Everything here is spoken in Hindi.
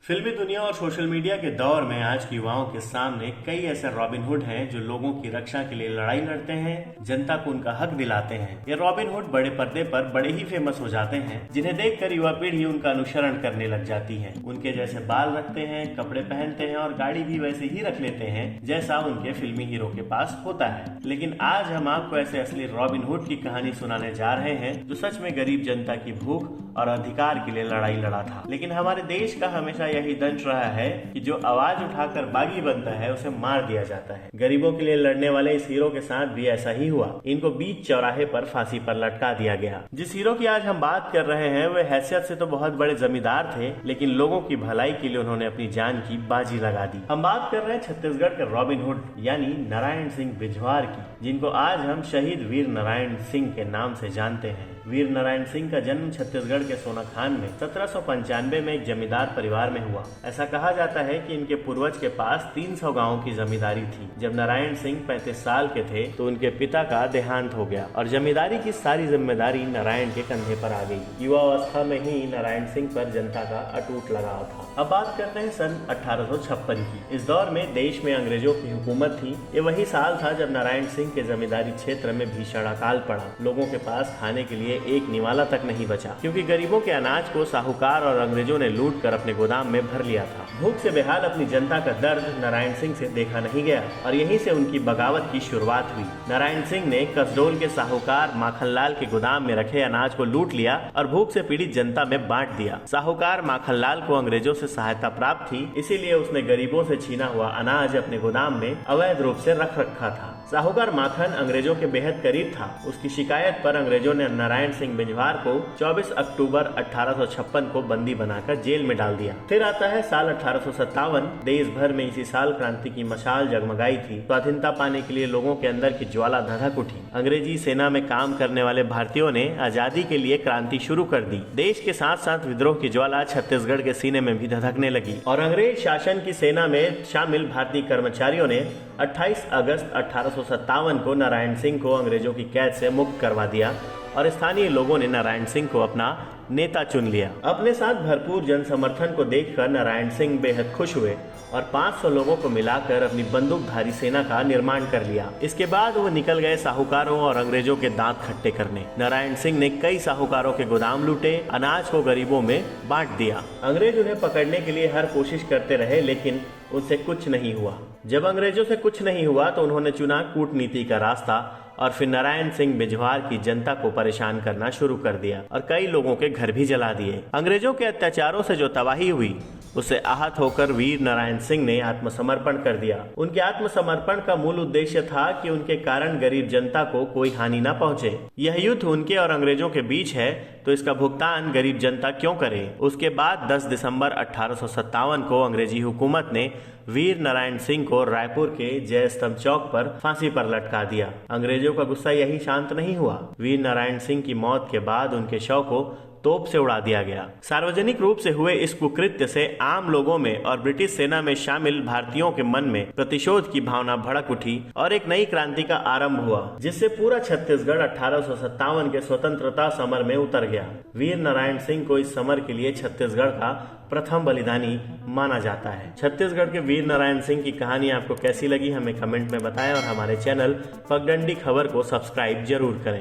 फिल्मी दुनिया और सोशल मीडिया के दौर में आज के युवाओं के सामने कई ऐसे रॉबिन हुड हैं जो लोगों की रक्षा के लिए लड़ाई लड़ते हैं, जनता को उनका हक दिलाते हैं। ये रॉबिन हुड बड़े पर्दे पर बड़े ही फेमस हो जाते हैं, जिन्हें देखकर युवा पीढ़ी उनका अनुसरण करने लग जाती है। उनके जैसे बाल रखते हैं, कपड़े पहनते हैं और गाड़ी भी वैसे ही रख लेते हैं जैसा उनके फिल्मी हीरो के पास होता है। लेकिन आज हम आपको ऐसे असली रॉबिन हुड की कहानी सुनाने जा रहे हैं जो सच में गरीब जनता की भूख और अधिकार के लिए लड़ाई लड़ा था। लेकिन हमारे देश का हमेशा यही दंश रहा है कि जो आवाज उठाकर बागी बनता है उसे मार दिया जाता है। गरीबों के लिए लड़ने वाले इस हीरो के साथ भी ऐसा ही हुआ। इनको बीच चौराहे पर फांसी पर लटका दिया गया। जिस हीरो की आज हम बात कर रहे हैं वे हैसियत से तो बहुत बड़े जमींदार थे, लेकिन लोगों की भलाई के लिए उन्होंने अपनी जान की बाजी लगा दी। हम बात कर रहे हैं छत्तीसगढ़ के रॉबिन हुड यानी नारायण सिंह बिजवार की, जिनको आज हम शहीद वीर नारायण सिंह के नाम से जानते हैं। वीर नारायण सिंह का जन्म छत्तीसगढ़ के सोनाखान में 1795 में एक जमींदार परिवार में हुआ। ऐसा कहा जाता है कि इनके पूर्वज के पास 300 गांवों की जमींदारी थी। जब नारायण सिंह 35 साल के थे तो उनके पिता का देहांत हो गया और जमींदारी की सारी जिम्मेदारी नारायण के कंधे पर आ गई। युवावस्था में ही नारायण सिंह पर जनता का अटूट लगाव था। अब बात करते हैं सन 1856 की। इस दौर में देश में अंग्रेजों की हुकूमत थी। ये वही साल था जब नारायण सिंह के जमींदारी क्षेत्र में भीषण अकाल पड़ा। लोगों के पास खाने के लिए एक निवाला तक नहीं बचा, क्योंकि गरीबों के अनाज को साहूकार और अंग्रेजों ने लूटकर अपने गोदाम में भर लिया था। भूख से बेहाल अपनी जनता का दर्द नारायण सिंह से देखा नहीं गया और यहीं से उनकी बगावत की शुरुआत हुई। नारायण सिंह ने कसडोल के साहूकार माखनलाल के गोदाम में रखे अनाज को लूट लिया और भूख से पीड़ित जनता में बांट दिया। साहूकार माखनलाल को अंग्रेजों से सहायता प्राप्त थी, इसीलिए उसने गरीबों से छीना हुआ अनाज अपने गोदाम में अवैध रूप से रख रखा था। साहूकार माखन अंग्रेजों के बेहद करीब था। उसकी शिकायत पर अंग्रेजों ने नारायण सिंह बिजवार को 24 अक्टूबर 1856 को बंदी बनाकर जेल में डाल दिया। फिर आता है साल 1857। देश भर में इसी साल क्रांति की मशाल जगमगाई थी। स्वाधीनता पाने के लिए लोगों के अंदर की ज्वाला धधक उठी। अंग्रेजी सेना में काम करने वाले भारतीयों ने आजादी के लिए क्रांति शुरू कर दी। देश के साथ साथ विद्रोह की ज्वाला छत्तीसगढ़ के सीने में भी धधकने लगी और अंग्रेज शासन की सेना में शामिल भारतीय कर्मचारियों ने 28 अगस्त 1857 को नारायण सिंह को अंग्रेजों की कैद से मुक्त करवा दिया और स्थानीय लोगों ने नारायण सिंह को अपना नेता चुन लिया। अपने साथ भरपूर जन समर्थन को देखकर नारायण सिंह बेहद खुश हुए और 500 लोगों को मिलाकर अपनी बंदूकधारी सेना का निर्माण कर लिया। इसके बाद वो निकल गए साहूकारों और अंग्रेजों के दांत खट्टे करने। नारायण सिंह ने कई साहूकारों के गोदाम लूटे, अनाज को गरीबों में बांट दिया। अंग्रेज उन्हें पकड़ने के लिए हर कोशिश करते रहे, लेकिन उससे कुछ नहीं हुआ। जब अंग्रेजों से कुछ नहीं हुआ तो उन्होंने चुना कूटनीति का रास्ता और फिर नारायण सिंह बिजवार की जनता को परेशान करना शुरू कर दिया और कई लोगों के घर भी जला दिए। अंग्रेजों के अत्याचारों से जो तबाही हुई उससे आहत होकर वीर नारायण सिंह ने आत्मसमर्पण कर दिया। उनके आत्मसमर्पण का मूल उद्देश्य था कि उनके कारण गरीब जनता को कोई हानि न पहुंचे। यह युद्ध उनके और अंग्रेजों के बीच है, तो इसका भुगतान गरीब जनता क्यों करे। उसके बाद 10 दिसंबर 1857 को अंग्रेजी हुकूमत ने वीर नारायण सिंह को रायपुर के जय स्तंभ चौक पर फांसी पर लटका दिया। अंग्रेजों का गुस्सा यही शांत नहीं हुआ। वीर नारायण सिंह की मौत के बाद उनके शव को तोप से उड़ा दिया गया। सार्वजनिक रूप से हुए इस कुकृत्य से आम लोगों में और ब्रिटिश सेना में शामिल भारतीयों के मन में प्रतिशोध की भावना भड़क उठी और एक नई क्रांति का आरंभ हुआ, जिससे पूरा छत्तीसगढ़ 1857 के स्वतंत्रता समर में उतर गया। वीर नारायण सिंह को इस समर के लिए छत्तीसगढ़ का प्रथम बलिदानी माना जाता है। छत्तीसगढ़ के वीर नारायण सिंह की कहानी आपको कैसी लगी हमें कमेंट में बताएं और हमारे चैनल पगडंडी खबर को सब्सक्राइब जरूर करें।